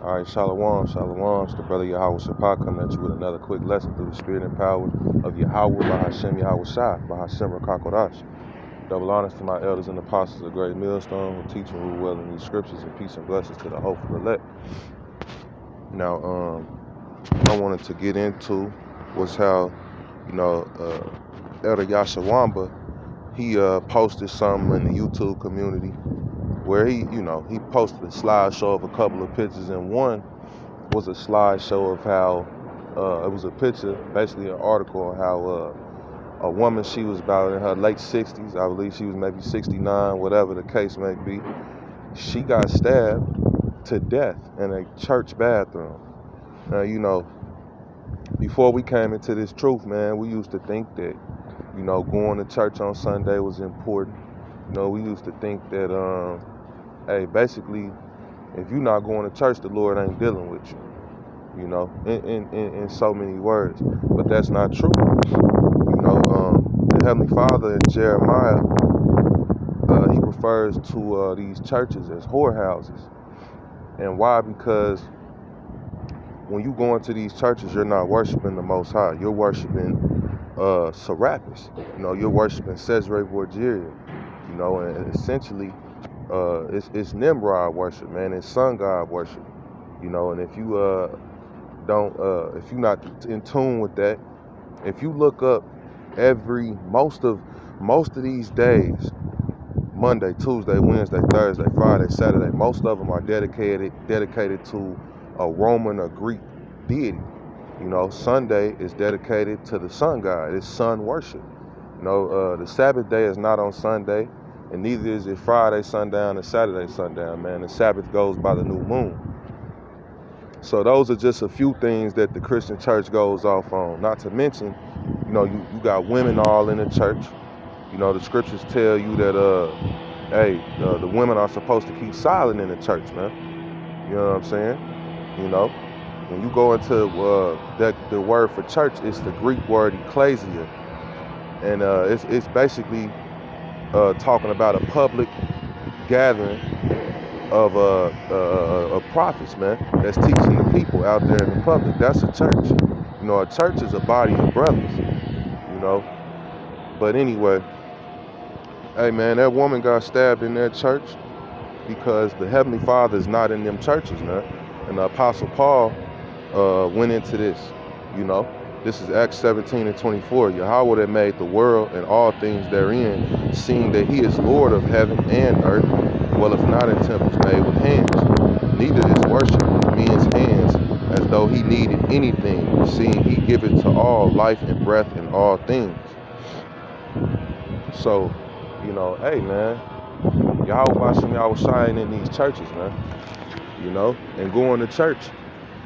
All right, Shalom, Shalom. It's the brother Yahweh Shapah coming at you with another quick lesson through the spirit and power of Yahweh Bahashem Yahweh Shai, Bahashem Rakakodash. Double honors to my elders and apostles of Great Millstone who teach and rule well in these scriptures, and peace and blessings to the hopeful elect. Now, I wanted to get into was how, Elder Yashawamba, he posted something in the YouTube community where he posted a slideshow of a couple of pictures, and one was a slideshow of how it was a picture, basically an article on how a woman, she was about in her late 60s, I believe she was maybe 69, whatever the case may be. She got stabbed to death in a church bathroom. Now, before we came into this truth, man, we used to think that, going to church on Sunday was important. We used to think that, basically, if you're not going to church, the Lord ain't dealing with you. In so many words. But that's not true. The Heavenly Father in Jeremiah, he refers to these churches as whorehouses. And why? Because when you go into these churches, you're not worshiping the Most High. You're worshiping Serapis. You're worshiping Cesare Borgia. And essentially, it's Nimrod worship, man. It's sun god worship. And if you if you're not in tune with that, if you look up most of these days, Monday, Tuesday, Wednesday, Thursday, Friday, Saturday, most of them are dedicated to a Roman or Greek deity. Sunday is dedicated to the sun god. It's sun worship. The Sabbath day is not on Sunday, and neither is it Friday sundown and Saturday sundown, man. The Sabbath goes by the new moon. So those are just a few things that the Christian church goes off on. Not to mention, you got women all in the church. The scriptures tell you that, the women are supposed to keep silent in the church, man. You know what I'm saying? When you go into the word for church, it's the Greek word ecclesia. And it's basically talking about a public gathering of prophets, man, that's teaching the people out there in the public. That's a church. A church is a body of brothers, But anyway, hey, man, that woman got stabbed in that church because the Heavenly Father is not in them churches, man. And the Apostle Paul went into this, This is Acts 17:24. Yahweh that made the world and all things therein, seeing that he is Lord of heaven and earth, dwelleth not in temples made with hands, neither is worship with men's hands, as though he needed anything, seeing he giveth to all life and breath in all things. So, hey, man, Yahweh Bashem Yahweh shine in these churches, man. And going to church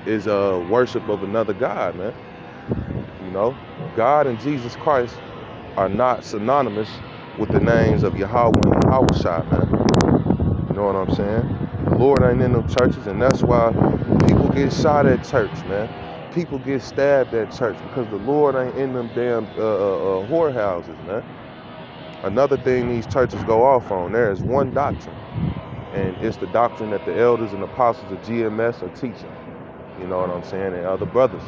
is a worship of another God, man. God and Jesus Christ are not synonymous with the names of Yahweh and Yahweh Shai, man. You know what I'm saying? The Lord ain't in them churches, and that's why people get shot at church, man. People get stabbed at church because the Lord ain't in them damn whorehouses, man. Another thing these churches go off on, there is one doctrine, and it's the doctrine that the elders and apostles of GMS are teaching. You know what I'm saying? And other brothers.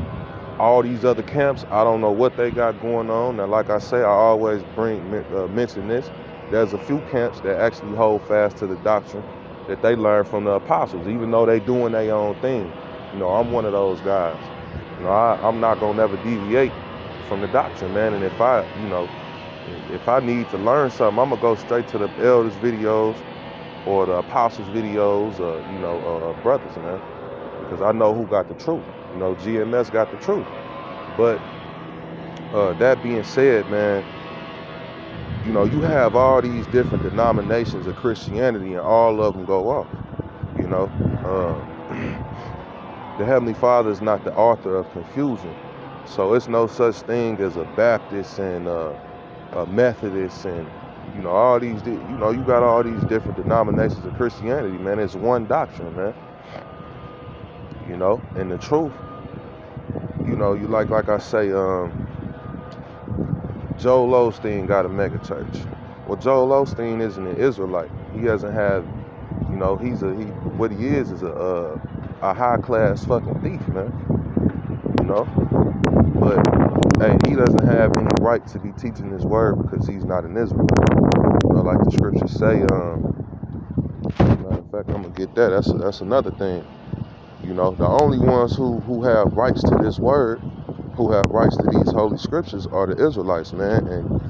All these other camps, I don't know what they got going on. Now, like I say, I always mention this. There's a few camps that actually hold fast to the doctrine that they learned from the apostles, even though they doing their own thing. I'm one of those guys. I'm not gonna never deviate from the doctrine, man. And if I need to learn something, I'm gonna go straight to the elders' videos or the apostles' videos, brothers, man, because I know who got the truth. GMS got the truth. But that being said, man, you have all these different denominations of Christianity, and all of them go off. The Heavenly Father is not the author of confusion, so it's no such thing as a Baptist and a Methodist and all these. You got all these different denominations of Christianity, man. It's one doctrine, man. And the truth, you like I say, Joel Osteen got a mega church. Well, Joel Osteen isn't an Israelite. He doesn't have, what he is a high class fucking thief, man. You know? But hey, he doesn't have any right to be teaching this word because he's not an Israelite. You know, like the scriptures say, matter of fact, I'm gonna get that. That's another thing. You know, the only ones who have rights to this word, who have rights to these holy scriptures, are the Israelites, man. And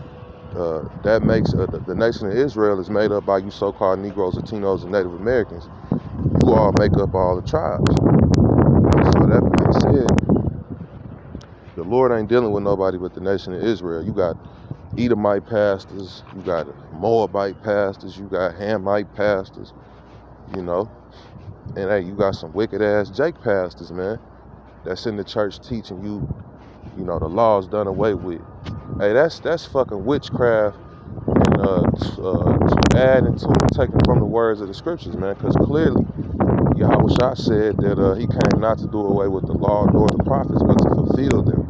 that makes the nation of Israel is made up by you so-called Negroes, Latinos, and Native Americans. You all make up all the tribes. So that being said, the Lord ain't dealing with nobody but the nation of Israel. You got Edomite pastors, you got Moabite pastors, you got Hamite pastors, you know. And hey, you got some wicked ass Jake pastors, man, that's in the church teaching you, you know, the law's done away with. Hey, that's fucking witchcraft, and to add into and taken from the words of the scriptures, man, because clearly Yahushua said that he came not to do away with the law nor the prophets, but to fulfill them.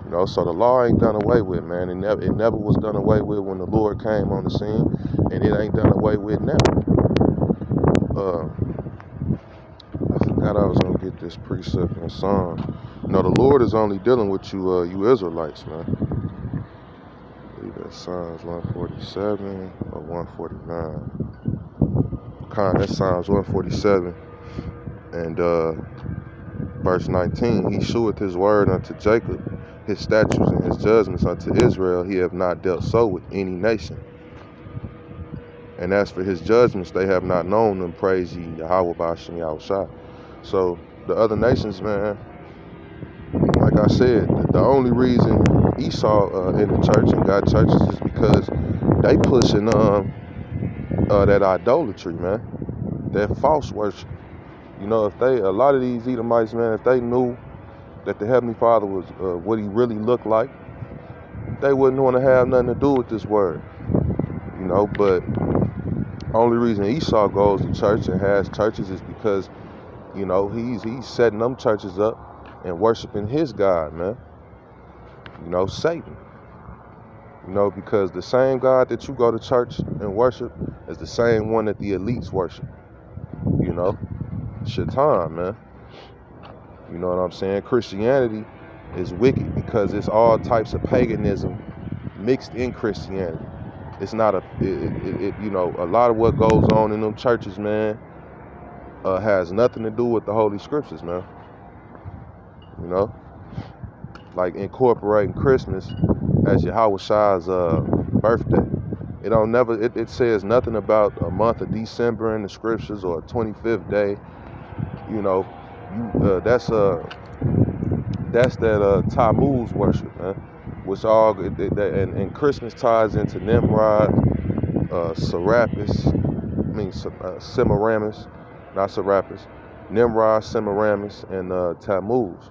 You know, so the law ain't done away with, man. It never was done away with when the Lord came on the scene, and it ain't done away with now. I forgot I was gonna get this precept in Psalm. No, the Lord is only dealing with you, you Israelites, man. I believe that's Psalms 147 or 149. That's Psalms 147, and verse 19. He sheweth his word unto Jacob, his statutes and his judgments unto Israel. He have not dealt so with any nation. And as for his judgments, they have not known them. Praise ye Yahweh Ba'ashem Yahushua. So the other nations, man, like I said, the only reason Esau in the church and got churches is because they pushing that idolatry, man, that false worship. You know, if a lot of these Edomites, man, if they knew that the Heavenly Father was what he really looked like, they wouldn't want to have nothing to do with this word. You know, but only reason Esau goes to church and has churches is because, you know, he's setting them churches up and worshiping his God, man. You know, Satan. You know, because the same God that you go to church and worship is the same one that the elites worship. You know, Shaitan, man. You know what I'm saying? Christianity is wicked because it's all types of paganism mixed in Christianity. It's not you know, a lot of what goes on in them churches, man, has nothing to do with the Holy Scriptures, man. You know, like incorporating Christmas as Yahushua's birthday. It says nothing about a month of December in the scriptures or a 25th day. You know, that's that Tammuz worship, man. Which and Christmas ties into Nimrod, Semiramis, not Serapis, Nimrod, Semiramis, and Tammuz.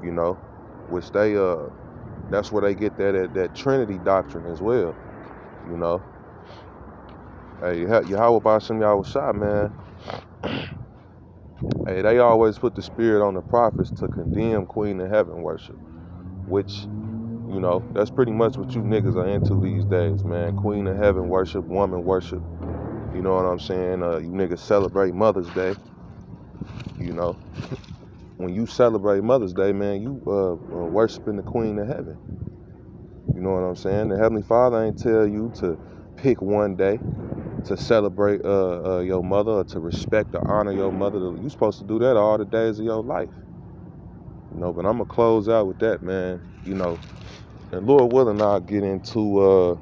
You know, which that's where they get that Trinity doctrine as well. You know, hey, Yahweh Ba'ashem Yahushua, man. Hey, they always put the spirit on the prophets to condemn Queen of Heaven worship, which, you know, that's pretty much what you niggas are into these days, man. Queen of Heaven worship, woman worship. You know what I'm saying? You niggas celebrate Mother's Day. You know, when you celebrate Mother's Day, man, you worshiping the Queen of Heaven. You know what I'm saying? The Heavenly Father ain't tell you to pick one day to celebrate your mother or to respect or honor your mother. You're supposed to do that all the days of your life. You know, but I'm going to close out with that, man. You know, and Lord willing, I'll get into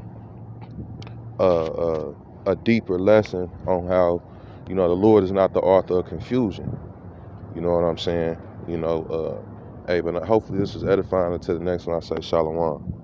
a deeper lesson on how, you know, the Lord is not the author of confusion. You know what I'm saying? You know, hey, but hopefully this is edifying until the next one I say shalom.